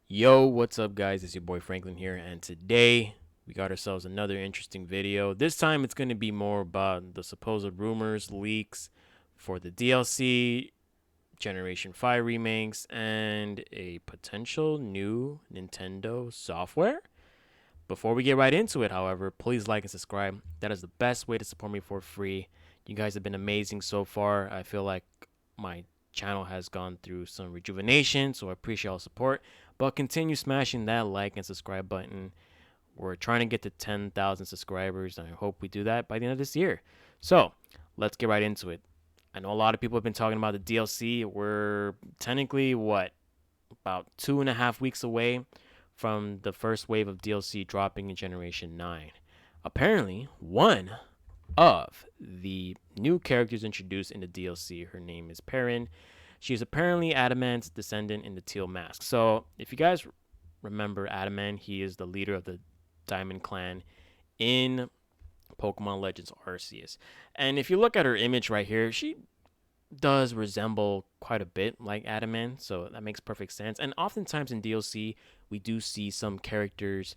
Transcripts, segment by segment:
Yo, what's up, guys? It's your boy Franklin here, and today we got ourselves another interesting video. This time it's going to be more about the supposed rumors, leaks for the DLC, Generation 5 remakes, and a potential new Nintendo software. Before we get right into it, however, please like and subscribe. That is the best way to support me for free. You guys have been amazing so far. I feel like my channel has gone through some rejuvenation, so I appreciate all the support. But continue smashing that like and subscribe button. We're trying to get to 10,000 subscribers, and I hope we do that by the end of this year. So let's get right into it. I know a lot of people have been talking about the DLC. We're technically, about 2.5 weeks away from the first wave of DLC dropping in Generation 9. Apparently, one of the new characters introduced in the DLC, her name is Perrin. She is apparently Adamant's descendant in the Teal Mask. So, if you guys remember Adamant, he is the leader of the Diamond Clan in Pokemon Legends Arceus. And if you look at her image right here, she does resemble quite a bit like Adamant, so that makes perfect sense. And oftentimes in DLC, we do see some characters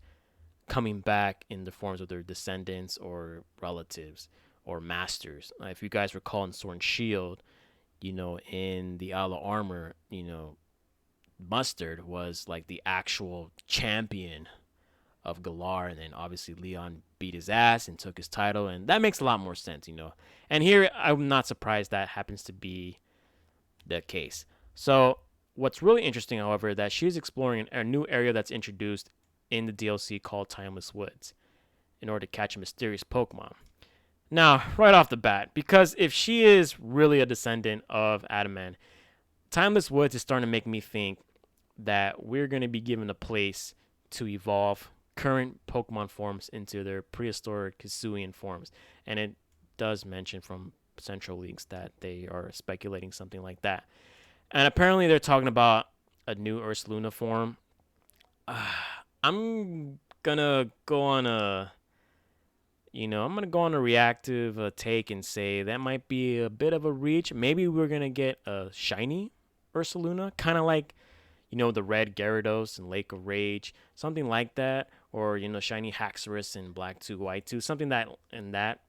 coming back in the forms of their descendants or relatives or masters. If you guys recall in Sword and Shield, in the Isle of Armor, Mustard was like the actual champion of Galar, and then obviously Leon beat his ass and took his title, and that makes a lot more sense. And here, I'm not surprised that happens to be the case. So, what's really interesting, however, that she's exploring a new area that's introduced in the DLC called Timeless Woods in order to catch a mysterious Pokemon. Now, right off the bat, because if she is really a descendant of Adamant, Timeless Woods is starting to make me think that we're going to be given a place to evolve current Pokemon forms into their prehistoric Hisuian forms. And it does mention from Central Leagues that they are speculating something like that. And apparently they're talking about a new Ursaluna form. I'm gonna go on a reactive take and say that might be a bit of a reach. Maybe we're gonna get a shiny Ursaluna, kind of like the red Gyarados in Lake of Rage, something like that, or shiny Haxorus in Black 2 White 2, something that in that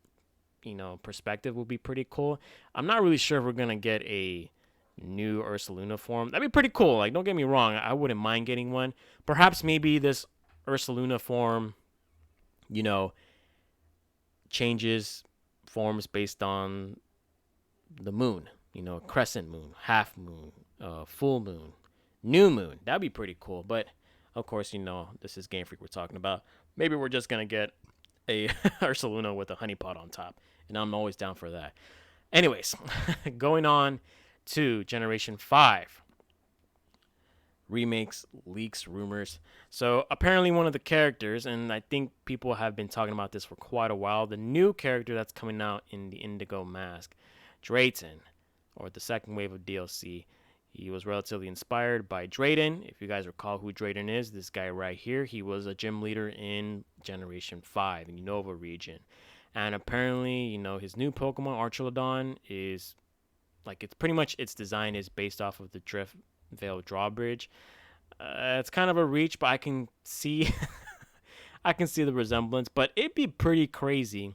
perspective would be pretty cool. I'm not really sure if we're gonna get a new Ursaluna form. That'd be pretty cool. Like, don't get me wrong, I wouldn't mind getting one. Perhaps maybe this Ursaluna form, you know, changes forms based on the moon. Crescent moon, half moon, full moon, new moon. That'd be pretty cool. But of course, this is Game Freak we're talking about. Maybe we're just gonna get a Ursaluna with a honeypot on top, and I'm always down for that. Anyways, going on to Generation 5 remakes, leaks, rumors. So apparently one of the characters, and I think people have been talking about this for quite a while, the new character that's coming out in the Indigo Mask, Drayton, or the second wave of DLC. He was relatively inspired by Drayden. If you guys recall who Drayden is, this guy right here, he was a gym leader in Generation 5 in Unova region. And apparently, his new Pokemon, Archelodon, is like it's pretty much its design is based off of the Drift Veil Drawbridge. It's kind of a reach, but I can see I can see the resemblance. But it'd be pretty crazy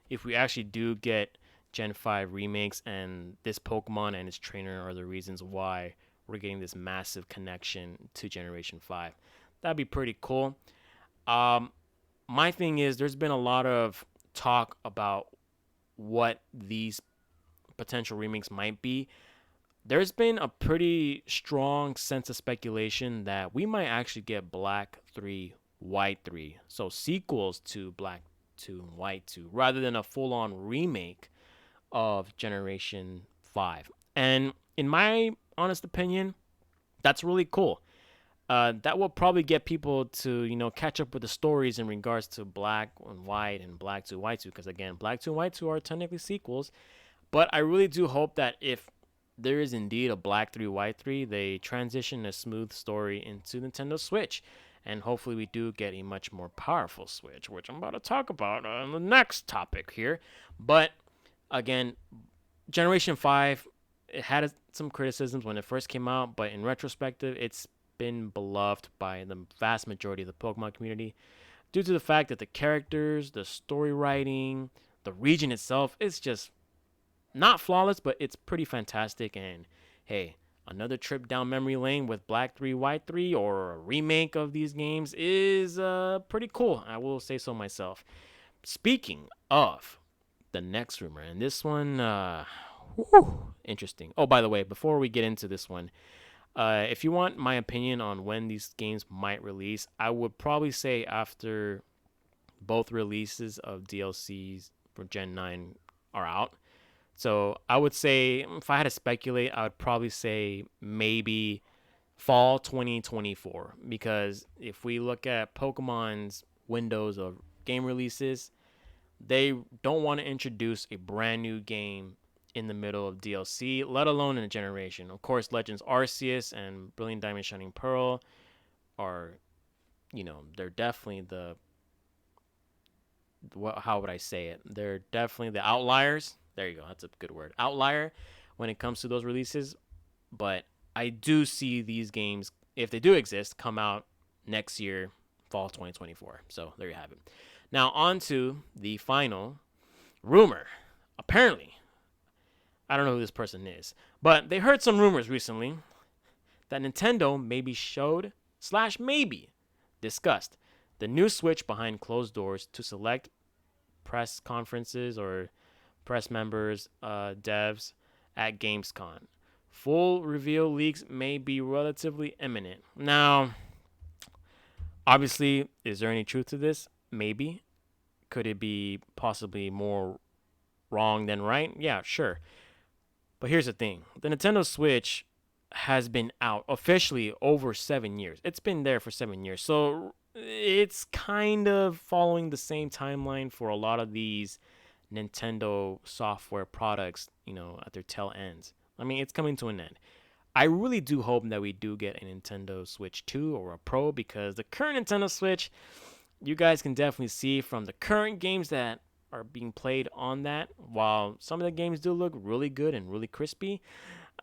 if we actually do get Gen 5 remakes and this Pokemon and its trainer are the reasons why we're getting this massive connection to Generation 5. That'd be pretty cool. My thing is, there's been a lot of talk about what these potential remakes might be. There's been a pretty strong sense of speculation that we might actually get Black 3, White 3. So sequels to Black 2 and White 2 rather than a full on remake of Generation 5. And in my honest opinion, that's really cool. That will probably get people to, catch up with the stories in regards to Black and White and Black 2 White 2. Because again, Black 2 and White 2 are technically sequels. But I really do hope that if there is indeed a Black 3 White 3, they transition a smooth story into Nintendo Switch. And hopefully we do get a much more powerful Switch, which I'm about to talk about on the next topic here. But again, Generation 5, it had some criticisms when it first came out, but in retrospective, it's been beloved by the vast majority of the Pokemon community due to the fact that the characters, the story writing, the region itself is just not flawless, but it's pretty fantastic. And hey, another trip down memory lane with Black 3, White 3, or a remake of these games is pretty cool. I will say so myself. Speaking of the next rumor, and this one, interesting. Oh, by the way, before we get into this one, if you want my opinion on when these games might release, I would probably say after both releases of DLCs for Gen 9 are out. So I would say, if I had to speculate, I would probably say maybe fall 2024. Because if we look at Pokemon's windows of game releases, they don't want to introduce a brand new game in the middle of DLC, let alone in a generation. Of course, Legends Arceus and Brilliant Diamond Shining Pearl are, they're definitely how would I say it? They're definitely the outliers. There you go. That's a good word. Outlier when it comes to those releases. But I do see these games, if they do exist, come out next year, fall 2024. So there you have it. Now, on to the final rumor. Apparently, I don't know who this person is, but they heard some rumors recently that Nintendo maybe showed / maybe discussed the new Switch behind closed doors to select press conferences or press members, devs at Gamescom. Full reveal leaks may be relatively imminent. Now, obviously, is there any truth to this? Maybe. Could it be possibly more wrong than right? Yeah, sure. But here's the thing. The Nintendo Switch has been out officially over 7 years. It's been there for 7 years. So it's kind of following the same timeline for a lot of these Nintendo software products, at their tail ends. I mean, it's coming to an end. I really do hope that we do get a Nintendo Switch 2 or a Pro, because the current Nintendo Switch, you guys can definitely see from the current games that are being played on that, while some of the games do look really good and really crispy,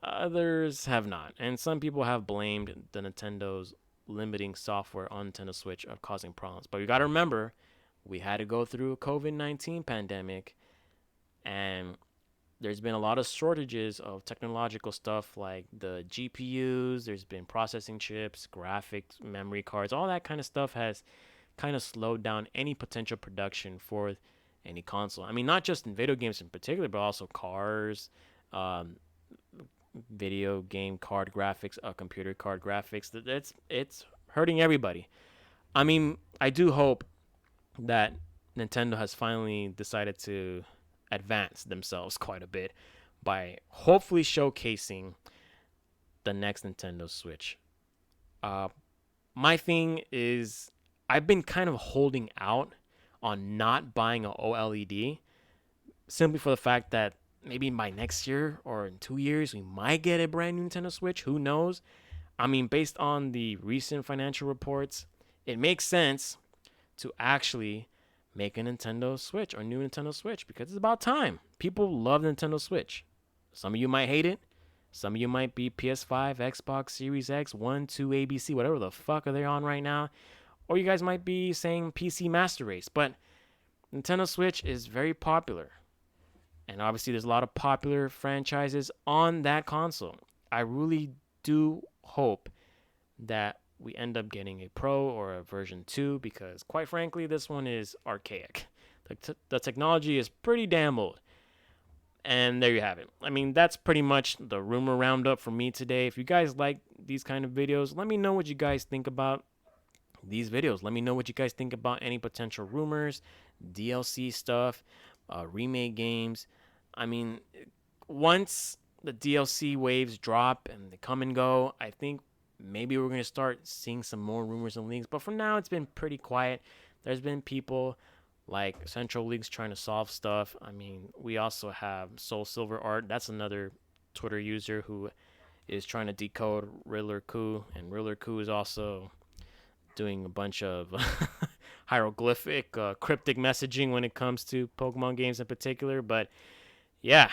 others have not. And some people have blamed the Nintendo's limiting software on Nintendo Switch of causing problems. But you got to remember, we had to go through a COVID-19 pandemic, and there's been a lot of shortages of technological stuff like the GPUs. There's been processing chips, graphics, memory cards. All that kind of stuff has kind of slowed down any potential production for any console. I mean, not just in video games in particular, but also cars, video game card graphics, computer card graphics. It's hurting everybody. I mean, I do hope that Nintendo has finally decided to advance themselves quite a bit by hopefully showcasing the next Nintendo Switch. My thing is, I've been kind of holding out on not buying an OLED simply for the fact that maybe by next year or in 2 years we might get a brand new Nintendo Switch. Who knows? I mean, based on the recent financial reports, it makes sense to actually make a Nintendo Switch or new Nintendo Switch, because it's about time. People love Nintendo Switch. Some of you might hate it. Some of you might be PS5, Xbox Series X, 1, 2, ABC, whatever the fuck are they on right now. Or you guys might be saying PC Master Race. But Nintendo Switch is very popular. And obviously there's a lot of popular franchises on that console. I really do hope that we end up getting a Pro or a version 2, because quite frankly, this one is archaic. The technology is pretty damn old. And there you have it. I mean, that's pretty much the rumor roundup for me today. If you guys like these kind of videos, let me know what you guys think about these videos. Let me know what you guys think about any potential rumors, DLC stuff, remake games. I mean, once the DLC waves drop and they come and go, I think maybe we're going to start seeing some more rumors and leaks. But for now, it's been pretty quiet. There's been people like Central League's trying to solve stuff. I mean, we also have Soul Silver Art. That's another Twitter user who is trying to decode Riddler Coup. And Riddler Coup is also doing a bunch of hieroglyphic, cryptic messaging when it comes to Pokemon games in particular. But yeah,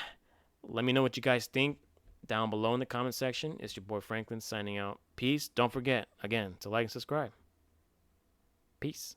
let me know what you guys think. down below in the comment section. It's your boy Franklin signing out. Peace. Don't forget, again, to like and subscribe. Peace.